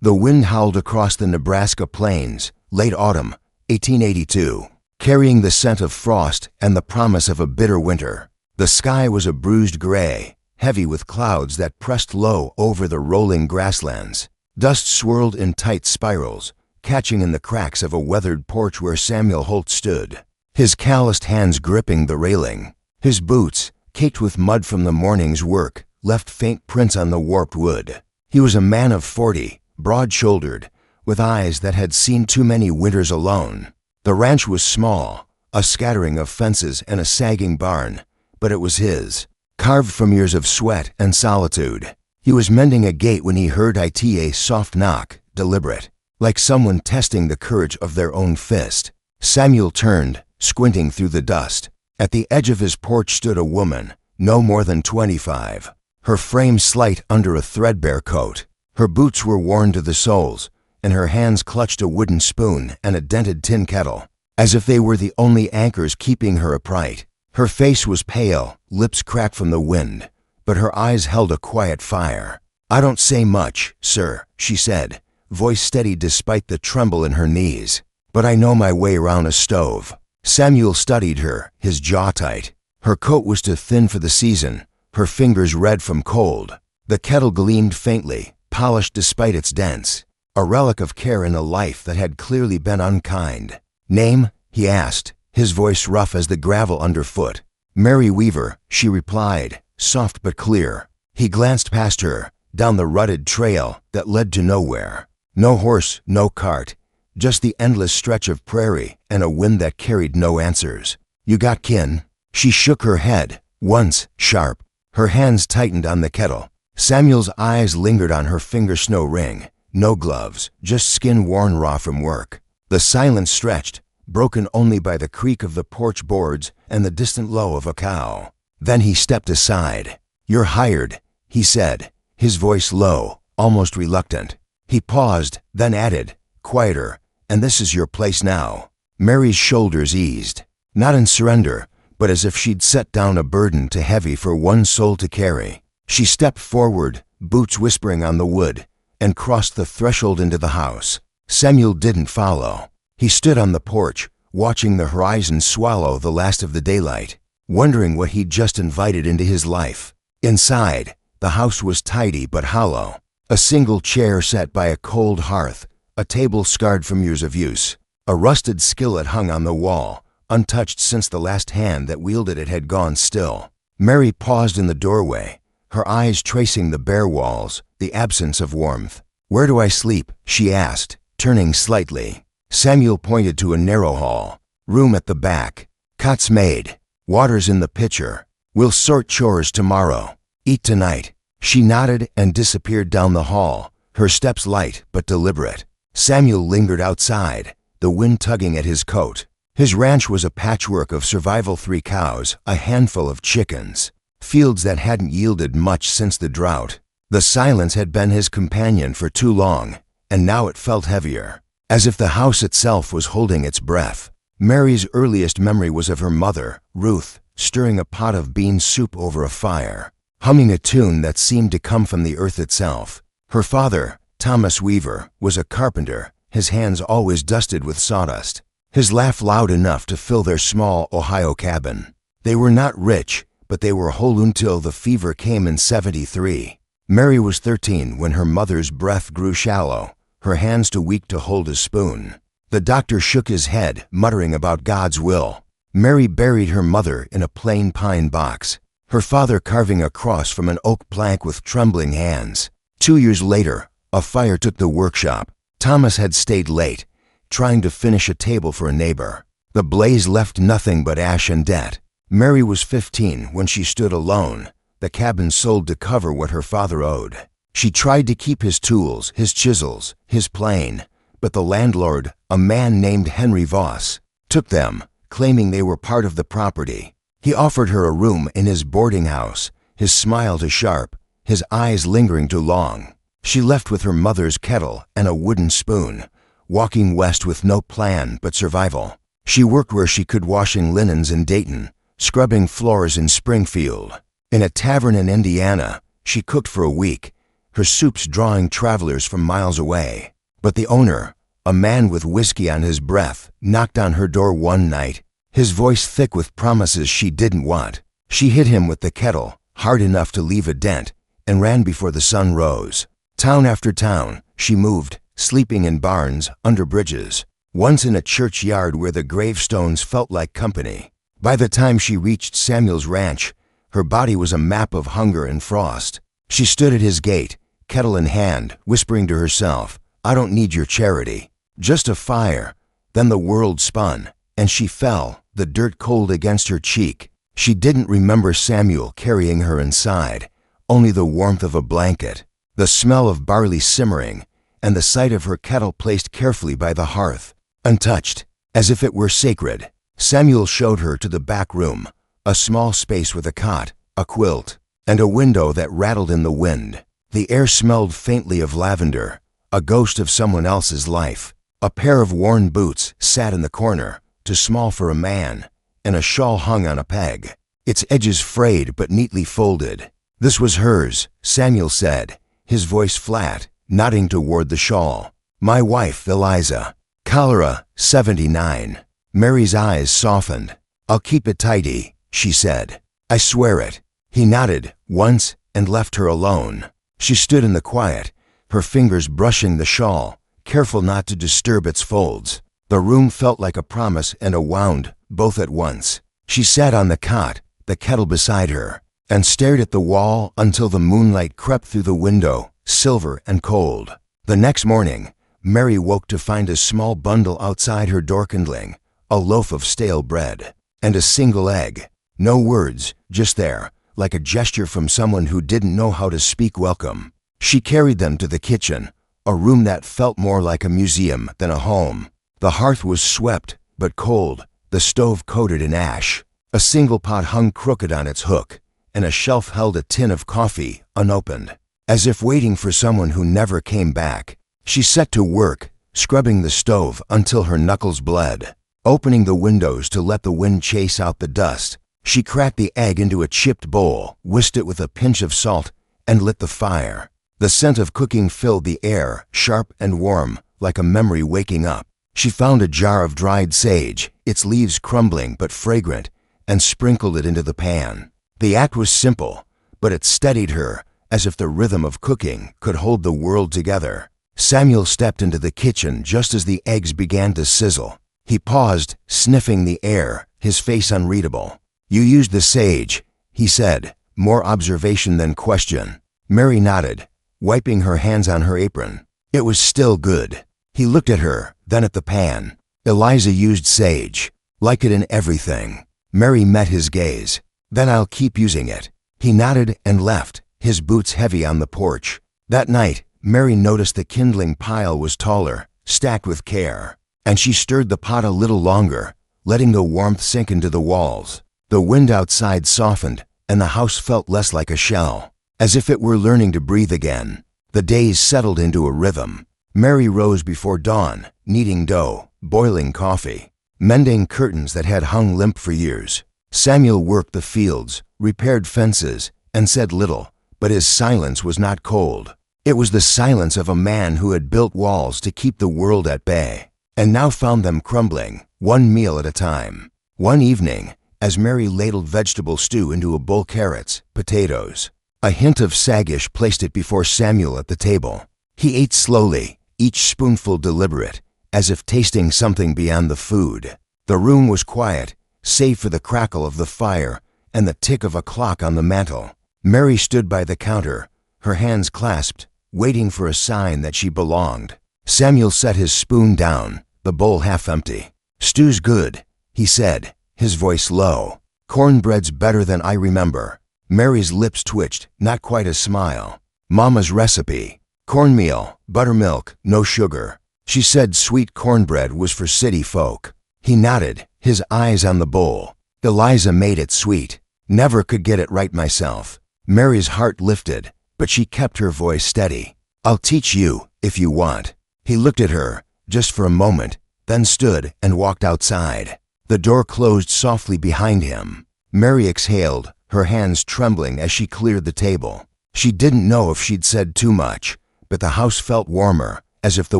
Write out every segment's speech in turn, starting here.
The wind howled across the Nebraska plains, late autumn, 1882, carrying the scent of frost and the promise of a bitter winter. The sky was a bruised gray, heavy with clouds that pressed low over the rolling grasslands. Dust swirled in tight spirals, catching in the cracks of a weathered porch where Samuel Holt stood, his calloused hands gripping the railing. His boots, caked with mud from the morning's work, left faint prints on the warped wood. He was a man of 40, broad-shouldered, with eyes that had seen too many winters alone. The ranch was small, a scattering of fences and a sagging barn, but it was his, carved from years of sweat and solitude. He was mending a gate when he heard a soft knock, deliberate, like someone testing the courage of their own fist. Samuel turned, squinting through the dust. At the edge of his porch stood a woman, no more than 25, her frame slight under a threadbare coat. Her boots were worn to the soles, and her hands clutched a wooden spoon and a dented tin kettle, as if they were the only anchors keeping her upright. Her face was pale, lips cracked from the wind, but her eyes held a quiet fire. "I don't say much, sir," she said, voice steady despite the tremble in her knees, "but I know my way around a stove." Samuel studied her, his jaw tight. Her coat was too thin for the season, her fingers red from cold. The kettle gleamed faintly, polished despite its dents, a relic of care in a life that had clearly been unkind. "Name?" he asked, his voice rough as the gravel underfoot. "Mary Weaver," she replied, soft but clear. He glanced past her, down the rutted trail that led to nowhere. No horse, no cart, just the endless stretch of prairie and a wind that carried no answers. "You got kin?" She shook her head, once sharp. Her hands tightened on the kettle. Samuel's eyes lingered on her finger snow ring. No gloves, just skin worn raw from work. The silence stretched, broken only by the creak of the porch boards and the distant low of a cow. Then he stepped aside. "You're hired," he said, his voice low, almost reluctant. He paused, then added, quieter, "And this is your place now." Mary's shoulders eased, not in surrender, but as if she'd set down a burden too heavy for one soul to carry. She stepped forward, boots whispering on the wood, and crossed the threshold into the house. Samuel didn't follow. He stood on the porch, watching the horizon swallow the last of the daylight, wondering what he'd just invited into his life. Inside, the house was tidy but hollow. A single chair sat by a cold hearth, a table scarred from years of use. A rusted skillet hung on the wall, untouched since the last hand that wielded it had gone still. Mary paused in the doorway, her eyes tracing the bare walls, the absence of warmth. "Where do I sleep?" she asked, turning slightly. Samuel pointed to a narrow hall. "Room at the back. Cot's made. Water's in the pitcher. We'll sort chores tomorrow. Eat tonight." She nodded and disappeared down the hall, her steps light but deliberate. Samuel lingered outside, the wind tugging at his coat. His ranch was a patchwork of survival: 3 cows, a handful of chickens, fields that hadn't yielded much since the drought. The silence had been his companion for too long, and now it felt heavier, as if the house itself was holding its breath. Mary's earliest memory was of her mother, Ruth, stirring a pot of bean soup over a fire, humming a tune that seemed to come from the earth itself. Her father, Thomas Weaver, was a carpenter, his hands always dusted with sawdust, his laugh loud enough to fill their small Ohio cabin. They were not rich, but they were whole until the fever came in '73. Mary was 13 when her mother's breath grew shallow, her hands too weak to hold a spoon. The doctor shook his head, muttering about God's will. Mary buried her mother in a plain pine box, her father carving a cross from an oak plank with trembling hands. 2 years later, a fire took the workshop. Thomas had stayed late, trying to finish a table for a neighbor. The blaze left nothing but ash and debt. Mary was 15 when she stood alone, the cabin sold to cover what her father owed. She tried to keep his tools, his chisels, his plane, but the landlord, a man named Henry Voss, took them, claiming they were part of the property. He offered her a room in his boarding house, his smile too sharp, his eyes lingering too long. She left with her mother's kettle and a wooden spoon, walking west with no plan but survival. She worked where she could, washing linens in Dayton, scrubbing floors in Springfield. In a tavern in Indiana, she cooked for a week, her soups drawing travelers from miles away. But the owner, a man with whiskey on his breath, knocked on her door one night, his voice thick with promises she didn't want. She hit him with the kettle, hard enough to leave a dent, and ran before the sun rose. Town after town, she moved, sleeping in barns, under bridges, once in a churchyard where the gravestones felt like company. By the time she reached Samuel's ranch, her body was a map of hunger and frost. She stood at his gate, kettle in hand, whispering to herself, "I don't need your charity, just a fire." Then the world spun, and she fell, the dirt cold against her cheek. She didn't remember Samuel carrying her inside, only the warmth of a blanket, the smell of barley simmering, and the sight of her kettle placed carefully by the hearth, untouched, as if it were sacred. Samuel showed her to the back room, a small space with a cot, a quilt, and a window that rattled in the wind. The air smelled faintly of lavender, a ghost of someone else's life. A pair of worn boots sat in the corner, too small for a man, and a shawl hung on a peg, its edges frayed but neatly folded. This was hers, Samuel said, his voice flat, nodding toward the shawl. "My wife, Eliza. Cholera, 79. Mary's eyes softened. "I'll keep it tidy," she said. "I swear it." He nodded once and left her alone. She stood in the quiet, her fingers brushing the shawl, careful not to disturb its folds. The room felt like a promise and a wound, both at once. She sat on the cot, the kettle beside her, and stared at the wall until the moonlight crept through the window, silver and cold. The next morning, Mary woke to find a small bundle outside her door kindling, a loaf of stale bread, and a single egg. No words, just there, like a gesture from someone who didn't know how to speak welcome. She carried them to the kitchen, a room that felt more like a museum than a home. The hearth was swept, but cold, the stove coated in ash. A single pot hung crooked on its hook, and a shelf held a tin of coffee, unopened, as if waiting for someone who never came back. She set to work, scrubbing the stove until her knuckles bled, opening the windows to let the wind chase out the dust. She cracked the egg into a chipped bowl, whisked it with a pinch of salt, and lit the fire. The scent of cooking filled the air, sharp and warm, like a memory waking up. She found a jar of dried sage, its leaves crumbling but fragrant, and sprinkled it into the pan. The act was simple, but it steadied her, as if the rhythm of cooking could hold the world together. Samuel stepped into the kitchen just as the eggs began to sizzle. He paused, sniffing the air, his face unreadable. "You used the sage," he said, more observation than question. Mary nodded, wiping her hands on her apron. It was still good. He looked at her, then at the pan. "Eliza used sage. Like it in everything." Mary met his gaze. "Then I'll keep using it." He nodded and left, his boots heavy on the porch. That night, Mary noticed the kindling pile was taller, stacked with care, and she stirred the pot a little longer, letting the warmth sink into the walls. The wind outside softened, and the house felt less like a shell, as if it were learning to breathe again. The days settled into a rhythm. Mary rose before dawn, kneading dough, boiling coffee, mending curtains that had hung limp for years. Samuel worked the fields, repaired fences, and said little, but his silence was not cold. It was the silence of a man who had built walls to keep the world at bay, and now found them crumbling, one meal at a time. One evening, as Mary ladled vegetable stew into a bowl, carrots, potatoes, a hint of sagish placed it before Samuel at the table. He ate slowly, each spoonful deliberate, as if tasting something beyond the food. The room was quiet, save for the crackle of the fire and the tick of a clock on the mantel. Mary stood by the counter, her hands clasped, waiting for a sign that she belonged. Samuel set his spoon down, the bowl half empty. "Stew's good," he said, his voice low. "Cornbread's better than I remember." Mary's lips twitched, not quite a smile. "Mama's recipe. Cornmeal, buttermilk, no sugar." She said sweet cornbread was for city folk. He nodded, his eyes on the bowl. "Eliza made it sweet. Never could get it right myself." Mary's heart lifted, but she kept her voice steady. "I'll teach you, if you want." He looked at her, just for a moment, then stood and walked outside. The door closed softly behind him. Mary exhaled, her hands trembling as she cleared the table. She didn't know if she'd said too much, but the house felt warmer, as if the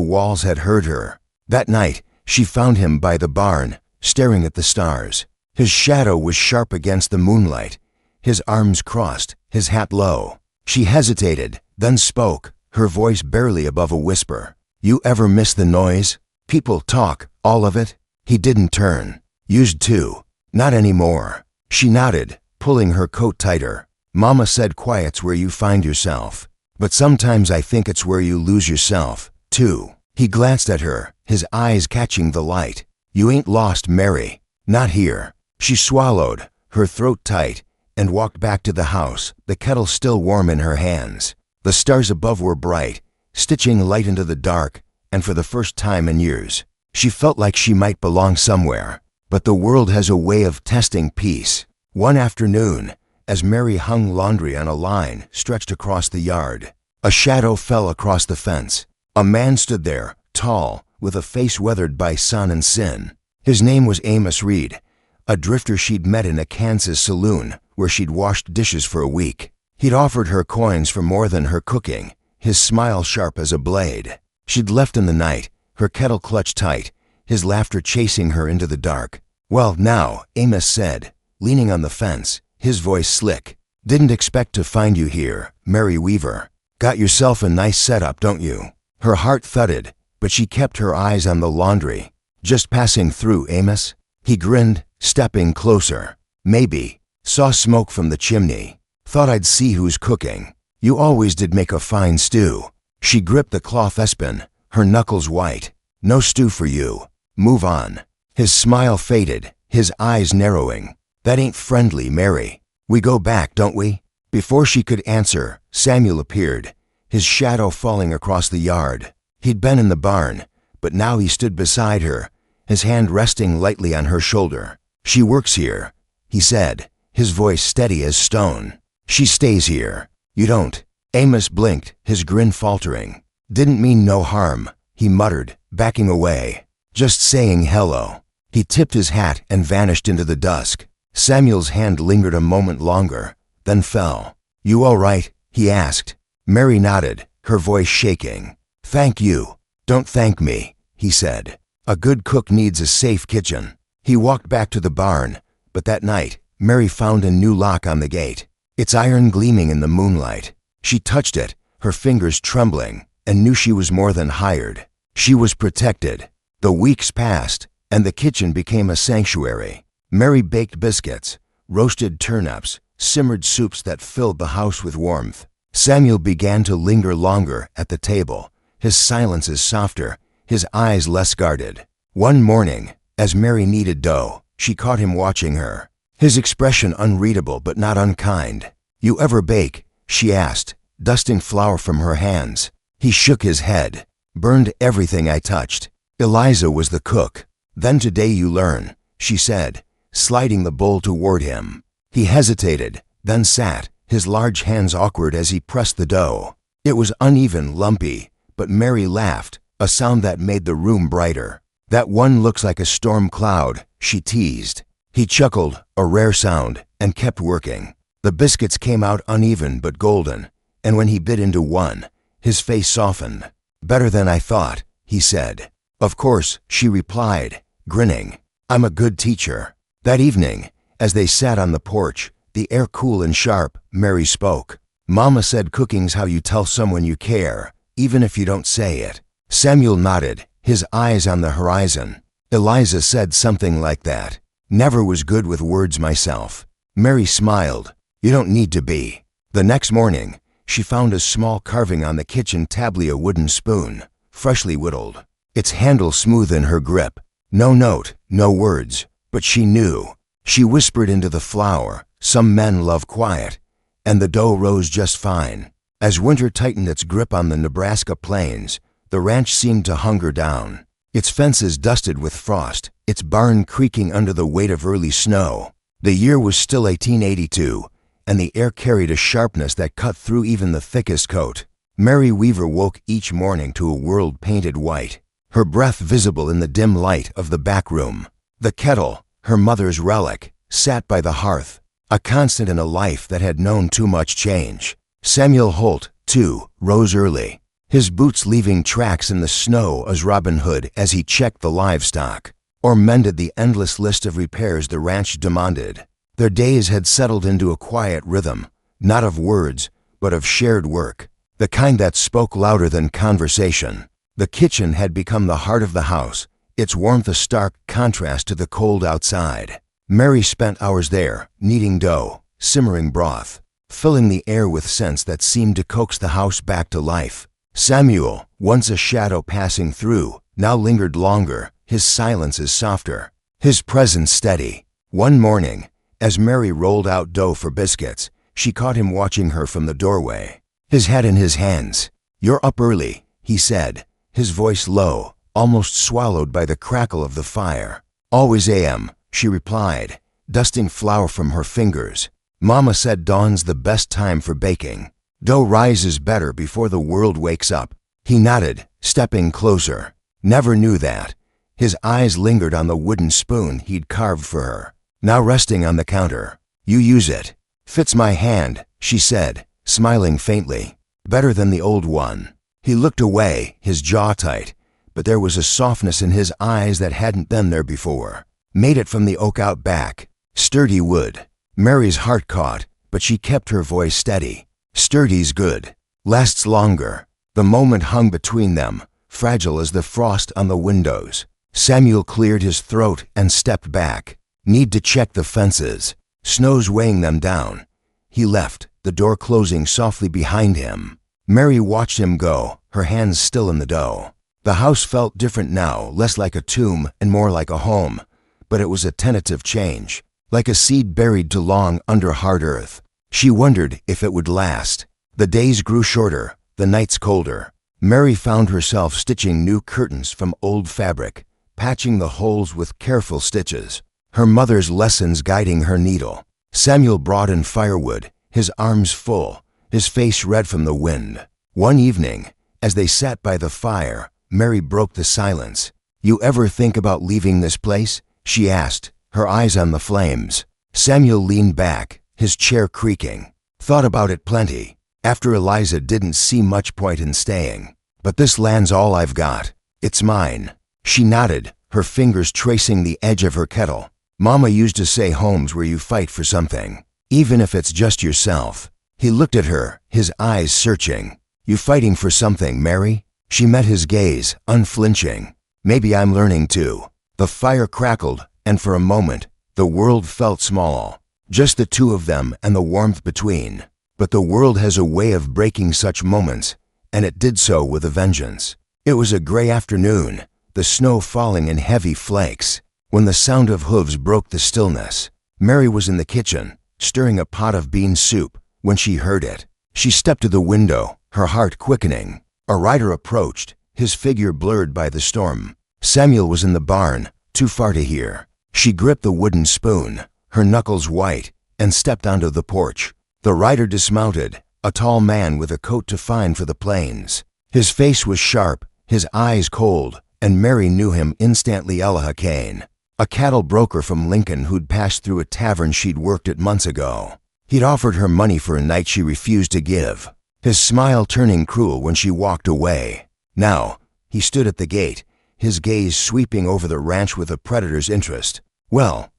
walls had heard her. That night, she found him by the barn, staring at the stars. His shadow was sharp against the moonlight, his arms crossed, his hat low. She hesitated, then spoke, her voice barely above a whisper. "You ever miss the noise? People talk, all of it?" He didn't turn. "Used to. Not anymore." She nodded, pulling her coat tighter. "Mama said quiet's where you find yourself. But sometimes I think it's where you lose yourself, too." He glanced at her, his eyes catching the light. "You ain't lost, Mary. Not here." She swallowed, her throat tight, and walked back to the house, the kettle still warm in her hands. The stars above were bright, stitching light into the dark, and for the first time in years, she felt like she might belong somewhere. But the world has a way of testing peace. One afternoon, as Mary hung laundry on a line stretched across the yard, a shadow fell across the fence. A man stood there, tall, with a face weathered by sun and sin. His name was Amos Reed, a drifter she'd met in a Kansas saloon where she'd washed dishes for a week. He'd offered her coins for more than her cooking, his smile sharp as a blade. She'd left in the night, her kettle clutched tight, his laughter chasing her into the dark. "Well, now," Amos said, leaning on the fence, his voice slick. "Didn't expect to find you here, Mary Weaver. Got yourself a nice setup, don't you?" Her heart thudded, but she kept her eyes on the laundry. "Just passing through, Amos?" He grinned, stepping closer. "Maybe. Saw smoke from the chimney. Thought I'd see who's cooking. You always did make a fine stew." She gripped the cloth espin, her knuckles white. "No stew for you. Move on." His smile faded, his eyes narrowing. "That ain't friendly, Mary. We go back, don't we?" Before she could answer, Samuel appeared, his shadow falling across the yard. He'd been in the barn, but now he stood beside her, his hand resting lightly on her shoulder. "She works here," he said, his voice steady as stone. "She stays here. You don't." Amos blinked, his grin faltering. "Didn't mean no harm," he muttered, backing away. "Just saying hello." He tipped his hat and vanished into the dusk. Samuel's hand lingered a moment longer, then fell. "You all right?" he asked. Mary nodded, her voice shaking. "Thank you." "Don't thank me," he said. "A good cook needs a safe kitchen." He walked back to the barn, but that night, Mary found a new lock on the gate, its iron gleaming in the moonlight. She touched it, her fingers trembling, and knew she was more than hired. She was protected. The weeks passed, and the kitchen became a sanctuary. Mary baked biscuits, roasted turnips, simmered soups that filled the house with warmth. Samuel began to linger longer at the table, his silences softer, his eyes less guarded. One morning, as Mary kneaded dough, she caught him watching her, his expression unreadable but not unkind. "You ever bake?" she asked, dusting flour from her hands. He shook his head. "Burned everything I touched. Eliza was the cook." "Then today you learn," she said, sliding the bowl toward him. He hesitated, then sat, his large hands awkward as he pressed the dough. It was uneven, lumpy, but Mary laughed, a sound that made the room brighter. "That one looks like a storm cloud," she teased. He chuckled, a rare sound, and kept working. The biscuits came out uneven but golden, and when he bit into one, his face softened. "Better than I thought," he said. "Of course," she replied, grinning. "I'm a good teacher." That evening, as they sat on the porch, the air cool and sharp, Mary spoke. "Mama said cooking's how you tell someone you care, even if you don't say it." Samuel nodded, his eyes on the horizon. "Eliza said something like that. Never was good with words myself." Mary smiled. "You don't need to be." The next morning, she found a small carving on the kitchen tablia wooden spoon, freshly whittled, its handle smooth in her grip. No note, no words, but she knew. She whispered into the flour, "Some men love quiet," and the dough rose just fine. As winter tightened its grip on the Nebraska plains, the ranch seemed to hunger down, its fences dusted with frost, its barn creaking under the weight of early snow. The year was still 1882, and the air carried a sharpness that cut through even the thickest coat. Mary Weaver woke each morning to a world painted white, her breath visible in the dim light of the back room. The kettle, her mother's relic, sat by the hearth, a constant in a life that had known too much change. Samuel Holt, too, rose early, his boots leaving tracks in the snow as Robin Hood as he checked the livestock, or mended the endless list of repairs the ranch demanded. Their days had settled into a quiet rhythm, not of words, but of shared work, the kind that spoke louder than conversation. The kitchen had become the heart of the house, its warmth a stark contrast to the cold outside. Mary spent hours there, kneading dough, simmering broth, filling the air with scents that seemed to coax the house back to life. Samuel, once a shadow passing through, now lingered longer, his silences softer, his presence steady. One morning, as Mary rolled out dough for biscuits, she caught him watching her from the doorway, his head in his hands. "You're up early," he said, his voice low, almost swallowed by the crackle of the fire. "Always am," she replied, dusting flour from her fingers. "Mama said dawn's the best time for baking. Dough rises better before the world wakes up." He nodded, stepping closer. "Never knew that." His eyes lingered on the wooden spoon he'd carved for her, now resting on the counter. "You use it." "Fits my hand," she said, smiling faintly. "Better than the old one." He looked away, his jaw tight, but there was a softness in his eyes that hadn't been there before. "Made it from the oak out back. Sturdy wood." Mary's heart caught, but she kept her voice steady. "Sturdy's good. Lasts longer." The moment hung between them, fragile as the frost on the windows. Samuel cleared his throat and stepped back. "Need to check the fences. Snow's weighing them down." He left, the door closing softly behind him. Mary watched him go, her hands still in the dough. The house felt different now, less like a tomb and more like a home, but it was a tentative change, like a seed buried too long under hard earth. She wondered if it would last. The days grew shorter, the nights colder. Mary found herself stitching new curtains from old fabric, patching the holes with careful stitches, her mother's lessons guiding her needle. Samuel brought in firewood, his arms full, his face red from the wind. One evening, as they sat by the fire, Mary broke the silence. "You ever think about leaving this place?" she asked, her eyes on the flames. Samuel leaned back, his chair creaking. "Thought about it plenty. After Eliza didn't see much point in staying. But this land's all I've got. It's mine." She nodded, her fingers tracing the edge of her kettle. "Mama used to say home's where you fight for something, even if it's just yourself." He looked at her, his eyes searching. "You fighting for something, Mary?" She met his gaze, unflinching. "Maybe I'm learning too." The fire crackled, and for a moment, the world felt small. Just the two of them and the warmth between. But the world has a way of breaking such moments, and it did so with a vengeance. It was a gray afternoon, the snow falling in heavy flakes, when the sound of hooves broke the stillness. Mary was in the kitchen, stirring a pot of bean soup, when she heard it. She stepped to the window, her heart quickening. A rider approached, his figure blurred by the storm. Samuel was in the barn, too far to hear. She gripped the wooden spoon, her knuckles white, and stepped onto the porch. The rider dismounted, a tall man with a coat to find for the plains. His face was sharp, his eyes cold, and Mary knew him instantly. Elijah Kane, a cattle broker from Lincoln who'd passed through a tavern she'd worked at months ago. He'd offered her money for a night she refused to give, his smile turning cruel when she walked away. Now, he stood at the gate, his gaze sweeping over the ranch with a predator's interest. Well,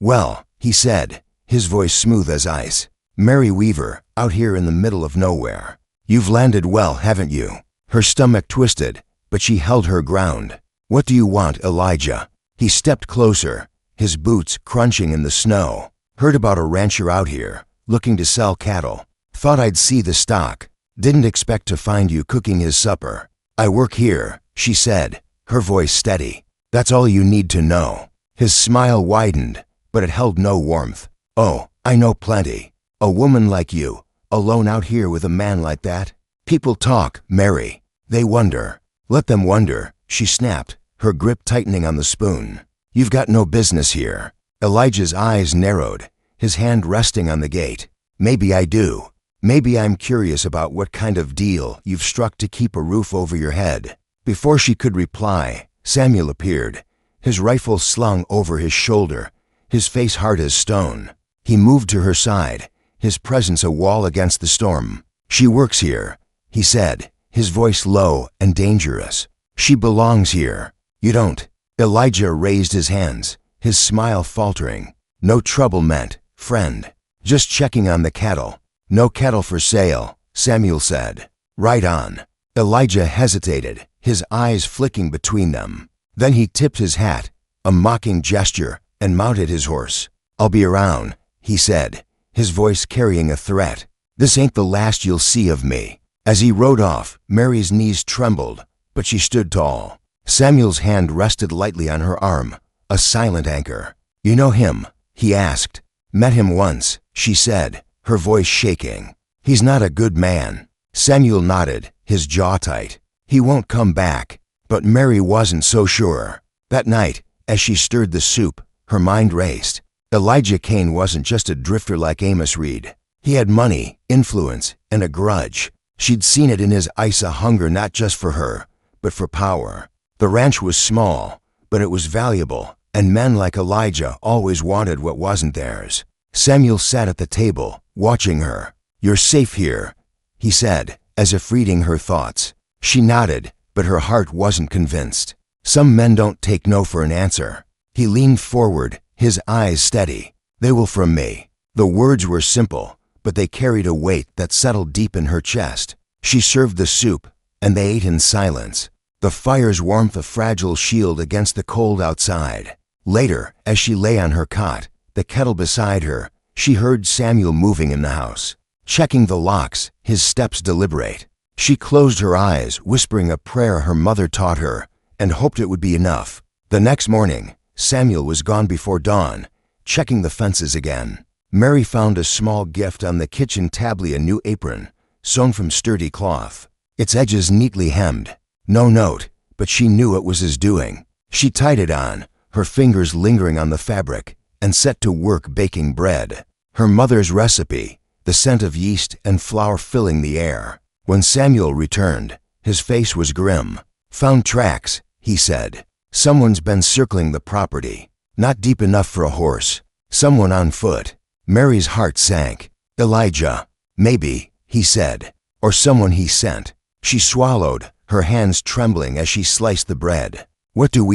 he said, his voice smooth as ice. "Mary Weaver, out here in the middle of nowhere. You've landed well, haven't you?" Her stomach twisted, but she held her ground. "What do you want, Elijah?" He stepped closer, his boots crunching in the snow. "Heard about a rancher out here, looking to sell cattle. Thought I'd see the stock. Didn't expect to find you cooking his supper." "I work here," she said, her voice steady. "That's all you need to know." His smile widened, but it held no warmth. "Oh, I know plenty. A woman like you, alone out here with a man like that? People talk, Mary. They wonder. Let them wonder," she snapped, her grip tightening on the spoon. "You've got no business here." Elijah's eyes narrowed, his hand resting on the gate. "Maybe I do. Maybe I'm curious about what kind of deal you've struck to keep a roof over your head." Before she could reply, Samuel appeared, his rifle slung over his shoulder, his face hard as stone. He moved to her side, his presence a wall against the storm. She works here, he said, his voice low and dangerous. She belongs here. You don't. Elijah raised his hands, his smile faltering. No trouble meant, friend. Just checking on the cattle. No cattle for sale, Samuel said. Right on. Elijah hesitated, his eyes flicking between them. Then he tipped his hat, a mocking gesture, and mounted his horse. I'll be around, he said, his voice carrying a threat. This ain't the last you'll see of me. As he rode off, Mary's knees trembled, but she stood tall. Samuel's hand rested lightly on her arm, a silent anchor. You know him? He asked. Met him once, she said, her voice shaking. He's not a good man. Samuel nodded, his jaw tight. He won't come back. But Mary wasn't so sure. That night, as she stirred the soup, her mind raced. Elijah Kane wasn't just a drifter like Amos Reed. He had money, influence, and a grudge. She'd seen it in his eyes, a hunger not just for her, but for power. The ranch was small, but it was valuable, and men like Elijah always wanted what wasn't theirs. Samuel sat at the table, watching her. You're safe here, he said, as if reading her thoughts. She nodded, but her heart wasn't convinced. Some men don't take no for an answer. He leaned forward, his eyes steady. They will from me. The words were simple, but they carried a weight that settled deep in her chest. She served the soup, and they ate in silence, the fire's warmth a fragile shield against the cold outside. Later, as she lay on her cot, the kettle beside her, she heard Samuel moving in the house, checking the locks, his steps deliberate. She closed her eyes, whispering a prayer her mother taught her, and hoped it would be enough. The next morning, Samuel was gone before dawn, checking the fences again. Mary found a small gift on the kitchen tably, a new apron, sewn from sturdy cloth, its edges neatly hemmed. No note, but she knew it was his doing. She tied it on, her fingers lingering on the fabric, and set to work baking bread. Her mother's recipe, the scent of yeast and flour filling the air. When Samuel returned, his face was grim. Found tracks, he said. Someone's been circling the property. Not deep enough for a horse. Someone on foot. Mary's heart sank. Elijah. Maybe, he said. Or someone he sent. She swallowed, her hands trembling as she sliced the bread. What do?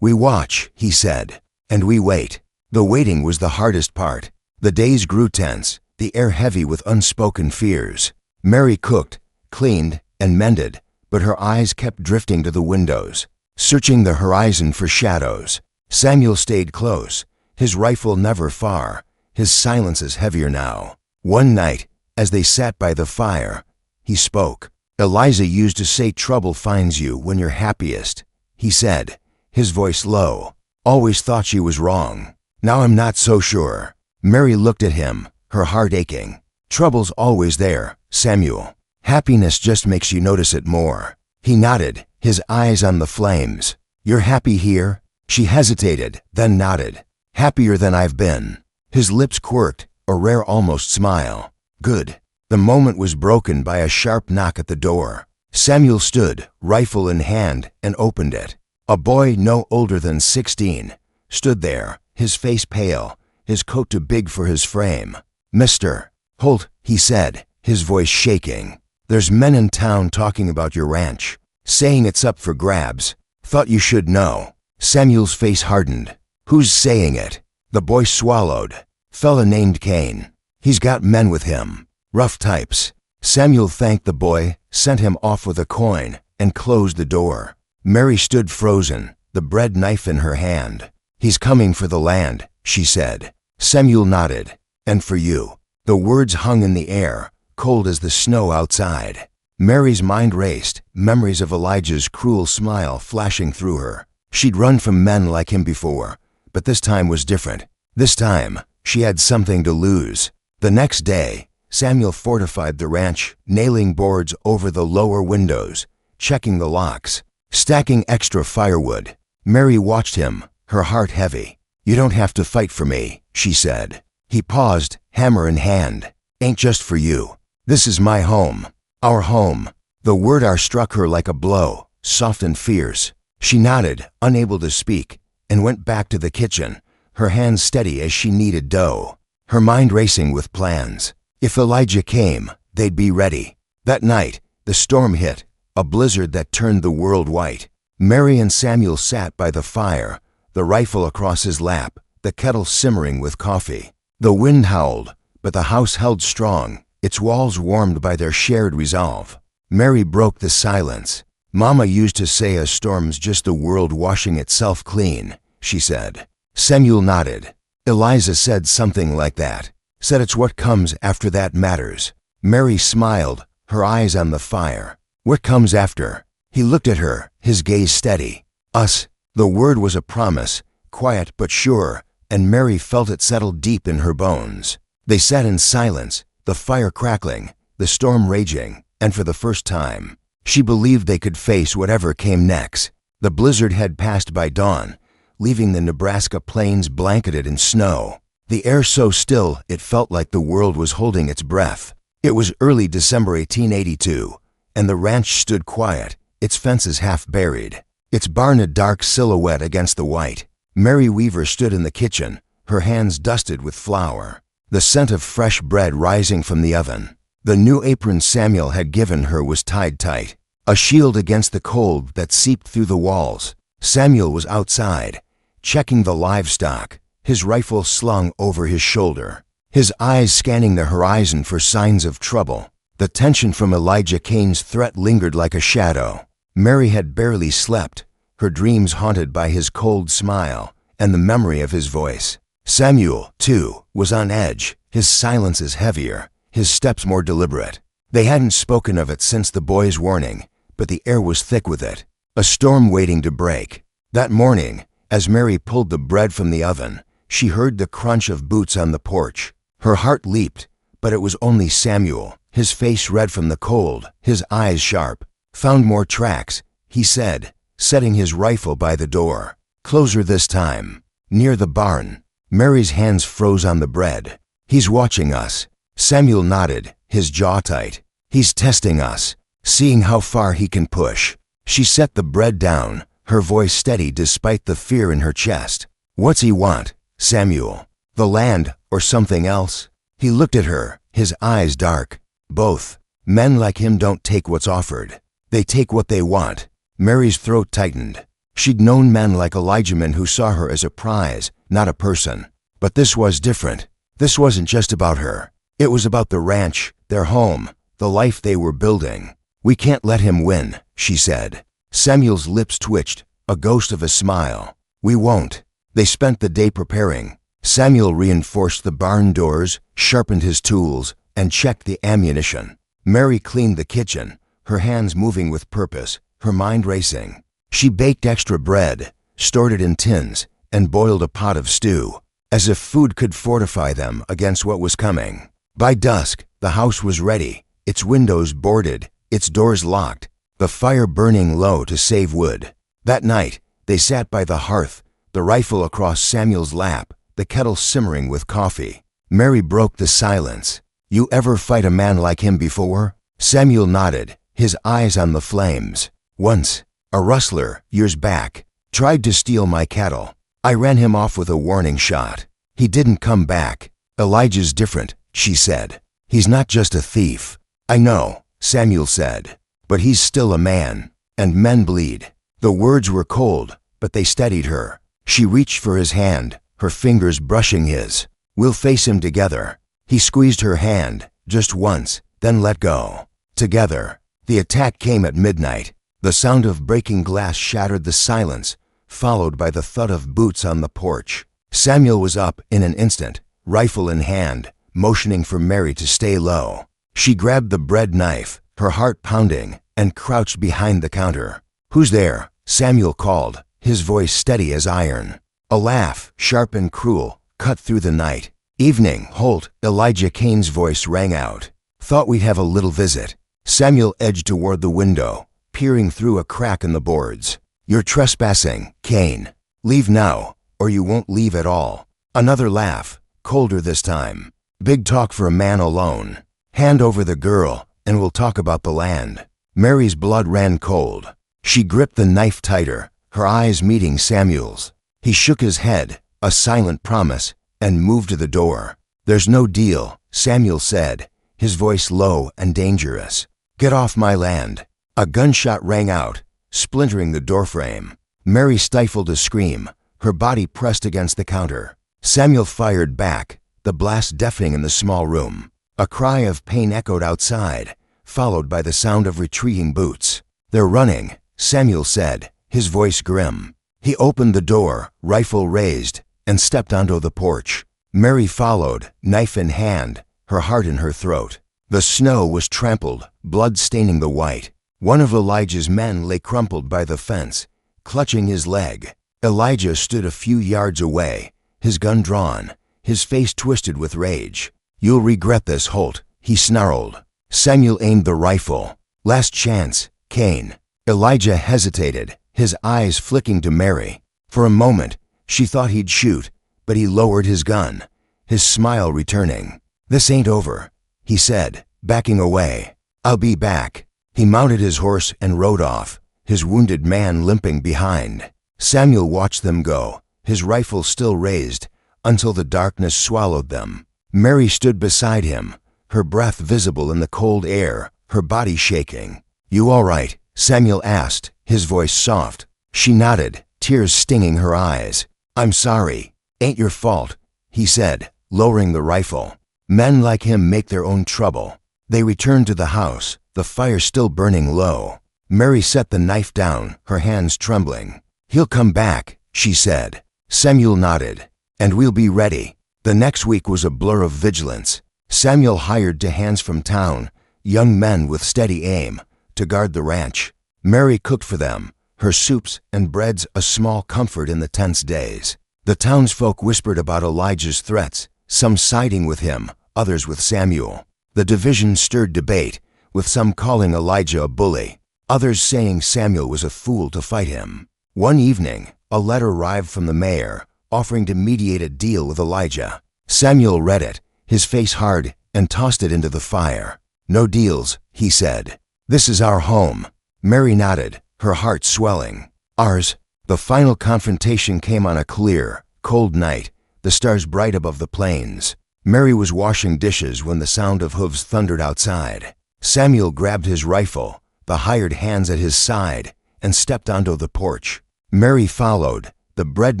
We watch, he said. And we wait. The waiting was the hardest part. The days grew tense, the air heavy with unspoken fears. Mary cooked, cleaned, and mended, but her eyes kept drifting to the windows, searching the horizon for shadows. Samuel stayed close, his rifle never far, his silences heavier now. One night, as they sat by the fire, he spoke. Eliza used to say trouble finds you when you're happiest, he said, his voice low. Always thought she was wrong. Now I'm not so sure. Mary looked at him, her heart aching. Trouble's always there, Samuel. Happiness just makes you notice it more. He nodded, his eyes on the flames. You're happy here? She hesitated, then nodded. Happier than I've been. His lips quirked, a rare almost smile. Good. The moment was broken by a sharp knock at the door. Samuel stood, rifle in hand, and opened it. A boy no older than 16 stood there, his face pale, his coat too big for his frame. Mr. Holt, he said, his voice shaking. There's men in town talking about your ranch, saying it's up for grabs. Thought you should know. Samuel's face hardened. Who's saying it? The boy swallowed. Fella named Kane. He's got men with him. Rough types. Samuel thanked the boy, sent him off with a coin, and closed the door. Mary stood frozen, the bread knife in her hand. He's coming for the land, she said. Samuel nodded. And for you. The words hung in the air, cold as the snow outside. Mary's mind raced, memories of Elijah's cruel smile flashing through her. She'd run from men like him before, but this time was different. This time, she had something to lose. The next day, Samuel fortified the ranch, nailing boards over the lower windows, checking the locks, stacking extra firewood. Mary watched him, her heart heavy. You don't have to fight for me, she said. He paused, hammer in hand. Ain't just for you. This is my home. Our home. The word "our" struck her like a blow, soft and fierce. She nodded, unable to speak, and went back to the kitchen, her hands steady as she kneaded dough, her mind racing with plans. If Elijah came, they'd be ready. That night, the storm hit, a blizzard that turned the world white. Mary and Samuel sat by the fire, the rifle across his lap, the kettle simmering with coffee. The wind howled, but the house held strong, its walls warmed by their shared resolve. Mary broke the silence. "Mama used to say a storm's just the world washing itself clean," she said. Samuel nodded. Eliza said something like that. Said it's what comes after that matters. Mary smiled, her eyes on the fire. "What comes after?" He looked at her, his gaze steady. "Us." The word was a promise, quiet but sure, and Mary felt it settle deep in her bones. They sat in silence, the fire crackling, the storm raging, and for the first time, she believed they could face whatever came next. The blizzard had passed by dawn, leaving the Nebraska plains blanketed in snow. The air so still it felt like the world was holding its breath. It was early December 1882, and the ranch stood quiet, its fences half buried, its barn a dark silhouette against the white. Mary Weaver stood in the kitchen, her hands dusted with flour, the scent of fresh bread rising from the oven. The new apron Samuel had given her was tied tight, a shield against the cold that seeped through the walls. Samuel was outside, checking the livestock, his rifle slung over his shoulder, his eyes scanning the horizon for signs of trouble. The tension from Elijah Kane's threat lingered like a shadow. Mary had barely slept, her dreams haunted by his cold smile and the memory of his voice. Samuel, too, was on edge, his silences heavier, his steps more deliberate. They hadn't spoken of it since the boy's warning, but the air was thick with it, a storm waiting to break. That morning, as Mary pulled the bread from the oven, she heard the crunch of boots on the porch. Her heart leaped, but it was only Samuel, his face red from the cold, his eyes sharp. "Found more tracks," he said, setting his rifle by the door. "Closer this time. Near the barn." Mary's hands froze on the bread. "He's watching us." Samuel nodded, his jaw tight. "He's testing us, seeing how far he can push." She set the bread down, her voice steady despite the fear in her chest. "What's he want, Samuel? The land or something else?" He looked at her, his eyes dark. "Both. Men like him don't take what's offered. They take what they want." Mary's throat tightened. She'd known men like Elijahman who saw her as a prize, not a person. But this was different. This wasn't just about her. It was about the ranch, their home, the life they were building. "We can't let him win," she said. Samuel's lips twitched, a ghost of a smile. "We won't." They spent the day preparing. Samuel reinforced the barn doors, sharpened his tools, and checked the ammunition. Mary cleaned the kitchen, her hands moving with purpose, her mind racing. She baked extra bread, stored it in tins, and boiled a pot of stew, as if food could fortify them against what was coming. By dusk, the house was ready, its windows boarded, its doors locked, the fire burning low to save wood. That night, they sat by the hearth, the rifle across Samuel's lap, the kettle simmering with coffee. Mary broke the silence. "You ever fight a man like him before?" Samuel nodded, his eyes on the flames. "Once. A rustler, years back. Tried to steal my cattle. I ran him off with a warning shot. He didn't come back." "Elijah's different," she said. "He's not just a thief." "I know," Samuel said. "But he's still a man. And men bleed." The words were cold, but they steadied her. She reached for his hand, her fingers brushing his. "We'll face him together." He squeezed her hand, just once, then let go. Together. The attack came at midnight. The sound of breaking glass shattered the silence, followed by the thud of boots on the porch. Samuel was up in an instant, rifle in hand, motioning for Mary to stay low. She grabbed the bread knife, her heart pounding, and crouched behind the counter. "Who's there?" Samuel called, his voice steady as iron. A laugh, sharp and cruel, cut through the night. "Evening, Holt," Elijah Kane's voice rang out. "Thought we'd have a little visit." Samuel edged toward the window, peering through a crack in the boards. "You're trespassing, Kane. Leave now, or you won't leave at all." Another laugh, colder this time. "Big talk for a man alone. Hand over the girl, and we'll talk about the land." Mary's blood ran cold. She gripped the knife tighter, her eyes meeting Samuel's. He shook his head, a silent promise, and moved to the door. "There's no deal," Samuel said, his voice low and dangerous. "Get off my land." A gunshot rang out, splintering the doorframe. Mary stifled a scream, her body pressed against the counter. Samuel fired back, the blast deafening in the small room. A cry of pain echoed outside, followed by the sound of retreating boots. "They're running," Samuel said, his voice grim. He opened the door, rifle raised, and stepped onto the porch. Mary followed, knife in hand, her heart in her throat. The snow was trampled, blood staining the white. One of Elijah's men lay crumpled by the fence, clutching his leg. Elijah stood a few yards away, his gun drawn, his face twisted with rage. "You'll regret this, Holt," he snarled. Samuel aimed the rifle. "Last chance, Cain." Elijah hesitated, his eyes flicking to Mary. For a moment, she thought he'd shoot, but he lowered his gun, his smile returning. "This ain't over," he said, backing away. "I'll be back." He mounted his horse and rode off, his wounded man limping behind. Samuel watched them go, his rifle still raised, until the darkness swallowed them. Mary stood beside him, her breath visible in the cold air, her body shaking. "You all right?" Samuel asked, his voice soft. She nodded, tears stinging her eyes. "I'm sorry. Ain't your fault," he said, lowering the rifle. Men like him make their own trouble. They returned to the house, the fire still burning low. Mary set the knife down, her hands trembling. "He'll come back," she said. Samuel nodded. "And we'll be ready." The next week was a blur of vigilance. Samuel hired hands from town, young men with steady aim, to guard the ranch. Mary cooked for them, her soups and breads a small comfort in the tense days. The townsfolk whispered about Elijah's threats, some siding with him, others with Samuel. The division stirred debate, with some calling Elijah a bully, others saying Samuel was a fool to fight him. One evening, a letter arrived from the mayor, offering to mediate a deal with Elijah. Samuel read it, his face hard, and tossed it into the fire. "No deals," he said. "This is our home." Mary nodded, her heart swelling. "Ours." The final confrontation came on a clear, cold night, the stars bright above the plains. Mary was washing dishes when the sound of hooves thundered outside. Samuel grabbed his rifle, the hired hands at his side, and stepped onto the porch. Mary followed, the bread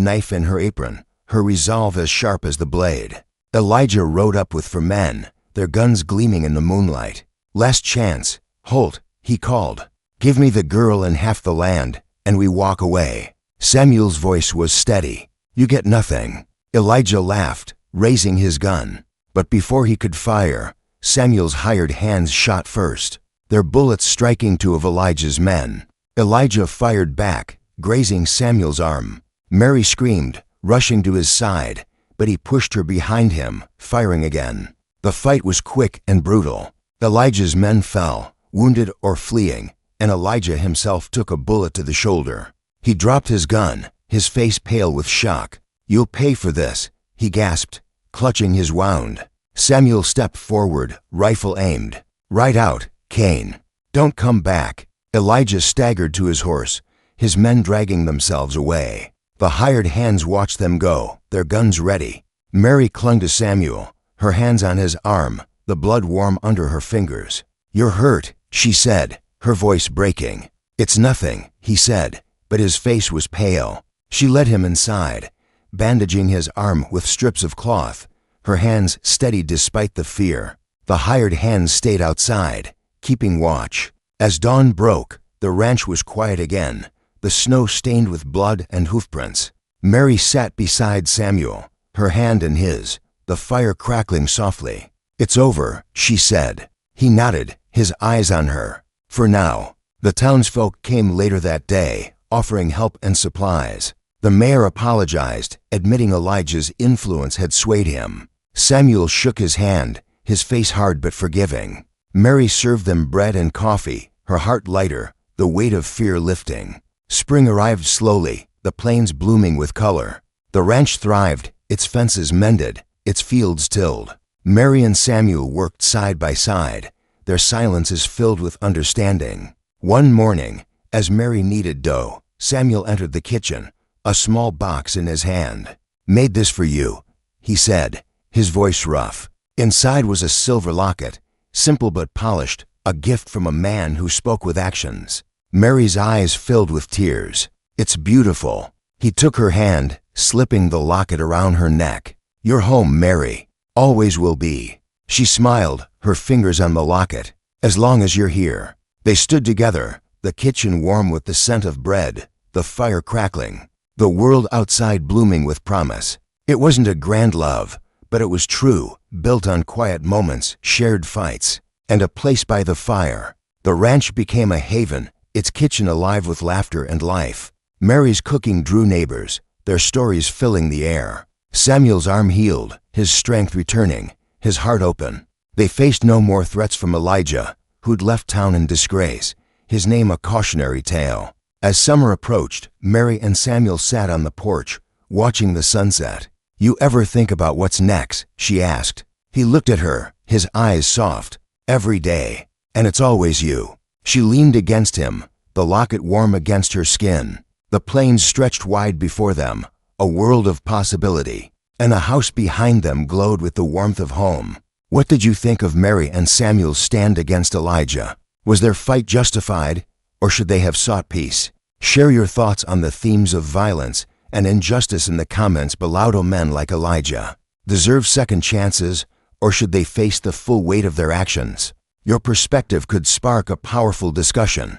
knife in her apron, her resolve as sharp as the blade. Elijah rode up with 4 men, their guns gleaming in the moonlight. "Last chance, Holt," he called. "Give me the girl and half the land, and we walk away." Samuel's voice was steady. "You get nothing." Elijah laughed, raising his gun. But before he could fire, Samuel's hired hands shot first, their bullets striking 2 of Elijah's men. Elijah fired back, grazing Samuel's arm. Mary screamed, rushing to his side, but he pushed her behind him, firing again. The fight was quick and brutal. Elijah's men fell, wounded or fleeing, and Elijah himself took a bullet to the shoulder. He dropped his gun, his face pale with shock. "You'll pay for this," he gasped, clutching his wound. Samuel stepped forward, rifle aimed. "Right out, Cain. Don't come back." Elijah staggered to his horse, his men dragging themselves away. The hired hands watched them go, their guns ready. Mary clung to Samuel, her hands on his arm, the blood warm under her fingers. "You're hurt," she said, her voice breaking. "It's nothing," he said, but his face was pale. She led him inside, bandaging his arm with strips of cloth, her hands steady despite the fear. The hired hands stayed outside, keeping watch. As dawn broke, the ranch was quiet again, the snow stained with blood and hoofprints. Mary sat beside Samuel, her hand in his, the fire crackling softly. "It's over," she said. He nodded, his eyes on her. For now. The townsfolk came later that day, offering help and supplies. The mayor apologized, admitting Elijah's influence had swayed him. Samuel shook his hand, his face hard but forgiving. Mary served them bread and coffee, her heart lighter, the weight of fear lifting. Spring arrived slowly, the plains blooming with color. The ranch thrived, its fences mended, its fields tilled. Mary and Samuel worked side by side, their silences filled with understanding. One morning, as Mary kneaded dough, Samuel entered the kitchen, a small box in his hand. "Made this for you," he said, his voice rough. Inside was a silver locket, simple but polished, a gift from a man who spoke with actions. Mary's eyes filled with tears. "It's beautiful." He took her hand, slipping the locket around her neck. "You're home, Mary. Always will be." She smiled, her fingers on the locket. "As long as you're here." They stood together, the kitchen warm with the scent of bread, the fire crackling, the world outside blooming with promise. It wasn't a grand love, but it was true, built on quiet moments, shared fights, and a place by the fire. The ranch became a haven, its kitchen alive with laughter and life. Mary's cooking drew neighbors, their stories filling the air. Samuel's arm healed, his strength returning, his heart open. They faced no more threats from Elijah, who'd left town in disgrace, his name a cautionary tale. As summer approached, Mary and Samuel sat on the porch, watching the sunset. "You ever think about what's next?" she asked. He looked at her, his eyes soft. "Every day. And it's always you." She leaned against him, the locket warm against her skin. The plains stretched wide before them, a world of possibility, and the house behind them glowed with the warmth of home. What did you think of Mary and Samuel's stand against Elijah? Was their fight justified, or should they have sought peace? Share your thoughts on the themes of violence and injustice in the comments below. Do men like Elijah deserve second chances, or should they face the full weight of their actions? Your perspective could spark a powerful discussion.